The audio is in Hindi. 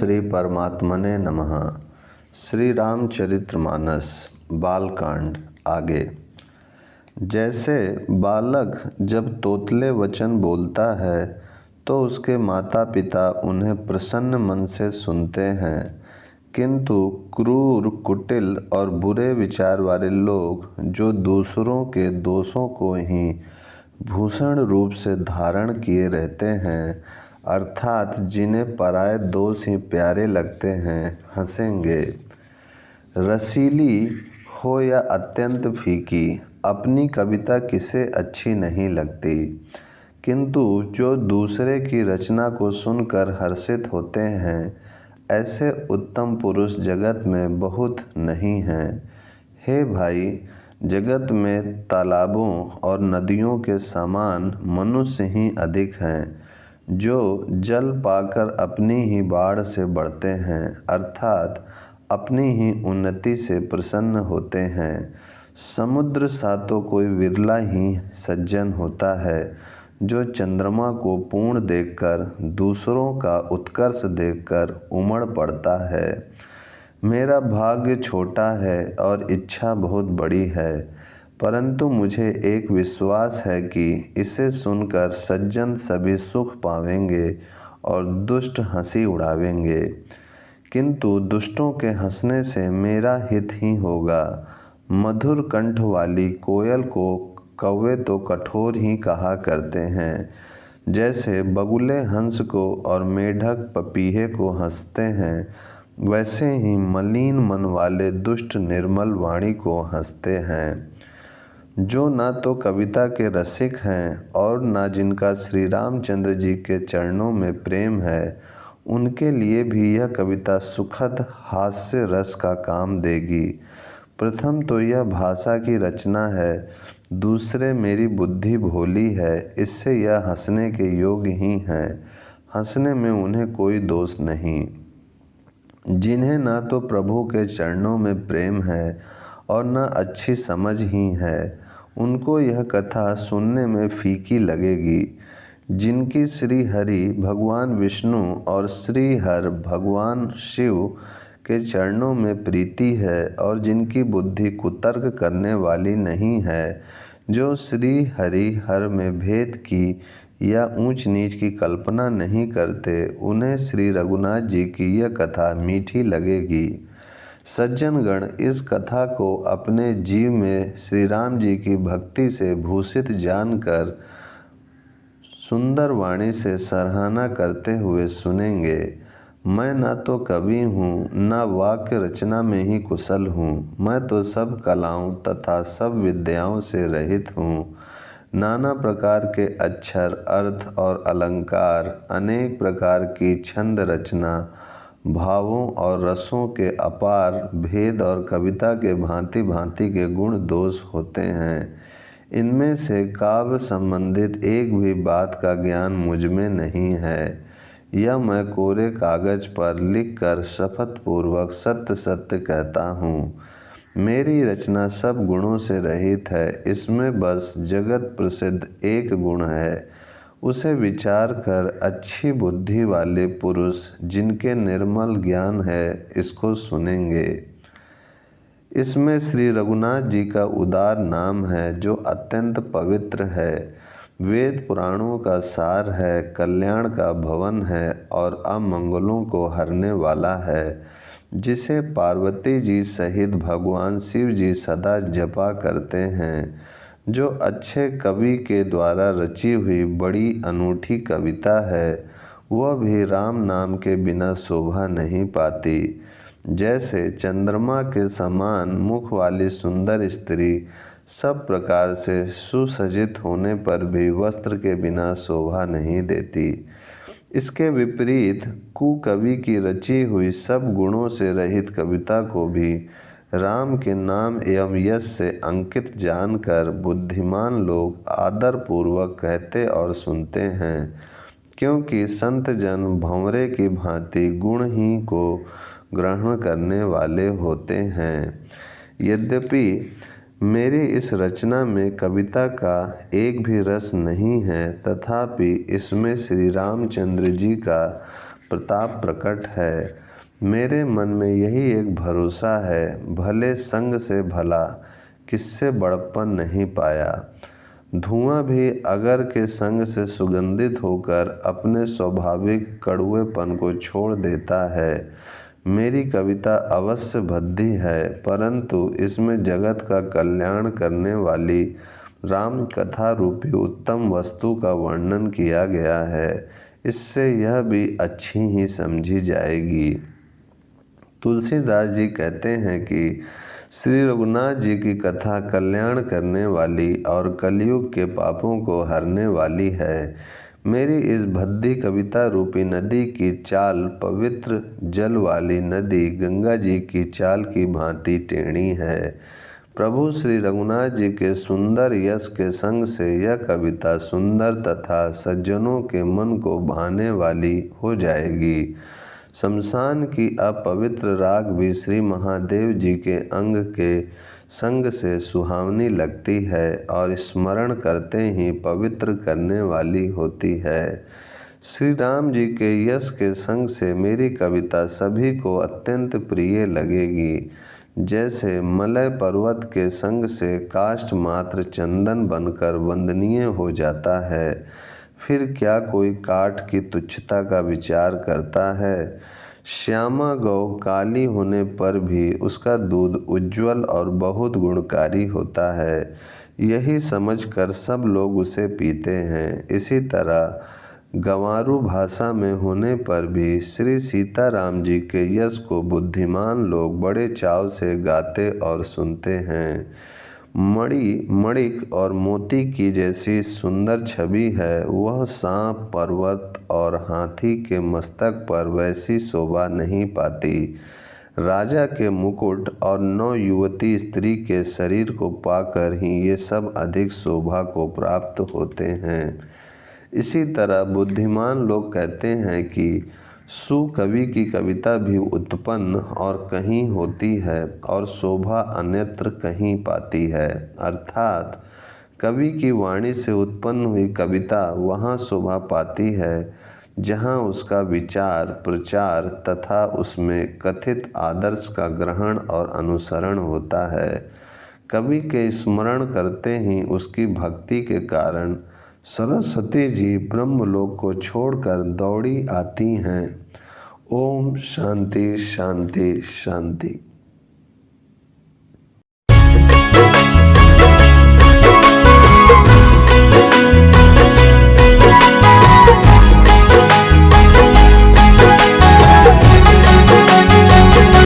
श्री परमात्मने नमः। श्री रामचरितमानस बालकांड आगे। जैसे बालक जब तोतले वचन बोलता है तो उसके माता पिता उन्हें प्रसन्न मन से सुनते हैं, किंतु क्रूर, कुटिल और बुरे विचार वाले लोग जो दूसरों के दोषों को ही भूषण रूप से धारण किए रहते हैं, अर्थात जिन्हें पराये दोष ही प्यारे लगते हैं, हंसेंगे। रसीली हो या अत्यंत फीकी, अपनी कविता किसे अच्छी नहीं लगती, किंतु जो दूसरे की रचना को सुनकर हर्षित होते हैं, ऐसे उत्तम पुरुष जगत में बहुत नहीं हैं। हे भाई, जगत में तालाबों और नदियों के समान मनुष्य ही अधिक हैं, जो जल पाकर अपनी ही बाढ़ से बढ़ते हैं, अर्थात अपनी ही उन्नति से प्रसन्न होते हैं। समुद्र सा तो कोई विरला ही सज्जन होता है, जो चंद्रमा को पूर्ण देखकर दूसरों का उत्कर्ष देखकर उमड़ पड़ता है। मेरा भाग्य छोटा है और इच्छा बहुत बड़ी है, परंतु मुझे एक विश्वास है कि इसे सुनकर सज्जन सभी सुख पावेंगे और दुष्ट हंसी उड़ावेंगे, किंतु दुष्टों के हंसने से मेरा हित ही होगा। मधुर कंठ वाली कोयल को कौवे तो कठोर ही कहा करते हैं, जैसे बगुले हंस को और मेढक पपीहे को हंसते हैं, वैसे ही मलिन मन वाले दुष्ट निर्मल वाणी को हंसते हैं। जो ना तो कविता के रसिक हैं और ना जिनका श्री रामचंद्र जी के चरणों में प्रेम है, उनके लिए भी यह कविता सुखद हास्य रस का काम देगी। प्रथम तो यह भाषा की रचना है, दूसरे मेरी बुद्धि भोली है, इससे यह हंसने के योग्य ही हैं। हंसने में उन्हें कोई दोष नहीं। जिन्हें ना तो प्रभु के चरणों में प्रेम है और न अच्छी समझ ही है, उनको यह कथा सुनने में फीकी लगेगी। जिनकी श्री हरि भगवान विष्णु और श्री हर भगवान शिव के चरणों में प्रीति है और जिनकी बुद्धि कुतर्क करने वाली नहीं है, जो श्री हरि हर में भेद की या ऊंच नीच की कल्पना नहीं करते, उन्हें श्री रघुनाथ जी की यह कथा मीठी लगेगी। सज्जनगण इस कथा को अपने जीव में श्री राम जी की भक्ति से भूषित जानकर सुंदर वाणी से सराहना करते हुए सुनेंगे। मैं ना तो कवि हूँ, ना वाक्य रचना में ही कुशल हूँ, मैं तो सब कलाओं तथा सब विद्याओं से रहित हूँ। नाना प्रकार के अक्षर, अर्थ और अलंकार, अनेक प्रकार की छंद रचना, भावों और रसों के अपार भेद और कविता के भांति भांति के गुण दोष होते हैं। इनमें से काव्य संबंधित एक भी बात का ज्ञान मुझ में नहीं है। यह मैं कोरे कागज पर लिखकर शपथपूर्वक सत्य सत्य कहता हूँ। मेरी रचना सब गुणों से रहित है, इसमें बस जगत प्रसिद्ध एक गुण है। उसे विचार कर अच्छी बुद्धि वाले पुरुष, जिनके निर्मल ज्ञान है, इसको सुनेंगे। इसमें श्री रघुनाथ जी का उदार नाम है, जो अत्यंत पवित्र है, वेद पुराणों का सार है, कल्याण का भवन है और अमंगलों को हरने वाला है, जिसे पार्वती जी सहित भगवान शिव जी सदा जपा करते हैं। जो अच्छे कवि के द्वारा रची हुई बड़ी अनूठी कविता है, वह भी राम नाम के बिना शोभा नहीं पाती। जैसे चंद्रमा के समान मुख वाली सुंदर स्त्री सब प्रकार से सुसज्जित होने पर भी वस्त्र के बिना शोभा नहीं देती, इसके विपरीत कुकवि की रची हुई सब गुणों से रहित कविता को भी राम के नाम एवं यश से अंकित जानकर बुद्धिमान लोग आदर पूर्वक कहते और सुनते हैं, क्योंकि संत जन भंवरे की भांति गुण ही को ग्रहण करने वाले होते हैं। यद्यपि मेरी इस रचना में कविता का एक भी रस नहीं है, तथापि इसमें श्री रामचंद्र जी का प्रताप प्रकट है। मेरे मन में यही एक भरोसा है, भले संग से भला किससे बड़प्पन नहीं पाया। धुआं भी अगर के संग से सुगंधित होकर अपने स्वाभाविक कड़ुएपन को छोड़ देता है। मेरी कविता अवश्य भद्दी है, परंतु इसमें जगत का कल्याण करने वाली राम कथा रूपी उत्तम वस्तु का वर्णन किया गया है। इससे यह भी अच्छी ही समझी जाएगी। तुलसीदास जी कहते हैं कि श्री रघुनाथ जी की कथा कल्याण करने वाली और कलयुग के पापों को हरने वाली है। मेरी इस भद्दी कविता रूपी नदी की चाल पवित्र जल वाली नदी गंगा जी की चाल की भांति टेढ़ी है। प्रभु श्री रघुनाथ जी के सुंदर यश के संग से यह कविता सुंदर तथा सज्जनों के मन को भाने वाली हो जाएगी। शमशान की अपवित्र राग भी श्री महादेव जी के अंग के संग से सुहावनी लगती है और स्मरण करते ही पवित्र करने वाली होती है। श्री राम जी के यश के संग से मेरी कविता सभी को अत्यंत प्रिय लगेगी। जैसे मलय पर्वत के संग से काष्ठ मात्र चंदन बनकर वंदनीय हो जाता है, फिर क्या कोई काठ की तुच्छता का विचार करता है। श्यामा गौ काली होने पर भी उसका दूध उज्जवल और बहुत गुणकारी होता है, यही समझकर सब लोग उसे पीते हैं। इसी तरह गंवारू भाषा में होने पर भी श्री सीताराम जी के यश को बुद्धिमान लोग बड़े चाव से गाते और सुनते हैं। मणिक और मोती की जैसी सुंदर छवि है, वह सांप, पर्वत और हाथी के मस्तक पर वैसी शोभा नहीं पाती। राजा के मुकुट और नवयुवती स्त्री के शरीर को पाकर ही ये सब अधिक शोभा को प्राप्त होते हैं। इसी तरह बुद्धिमान लोग कहते हैं कि सुकवि की कविता भी उत्पन्न और कहीं होती है और शोभा अन्यत्र कहीं पाती है। अर्थात कवि की वाणी से उत्पन्न हुई कविता वहाँ शोभा पाती है जहाँ उसका विचार, प्रचार तथा उसमें कथित आदर्श का ग्रहण और अनुसरण होता है। कवि के स्मरण करते ही उसकी भक्ति के कारण सरस्वती जी ब्रह्मलोक को छोड़कर दौड़ी आती हैं। ओम शांति शांति शांति।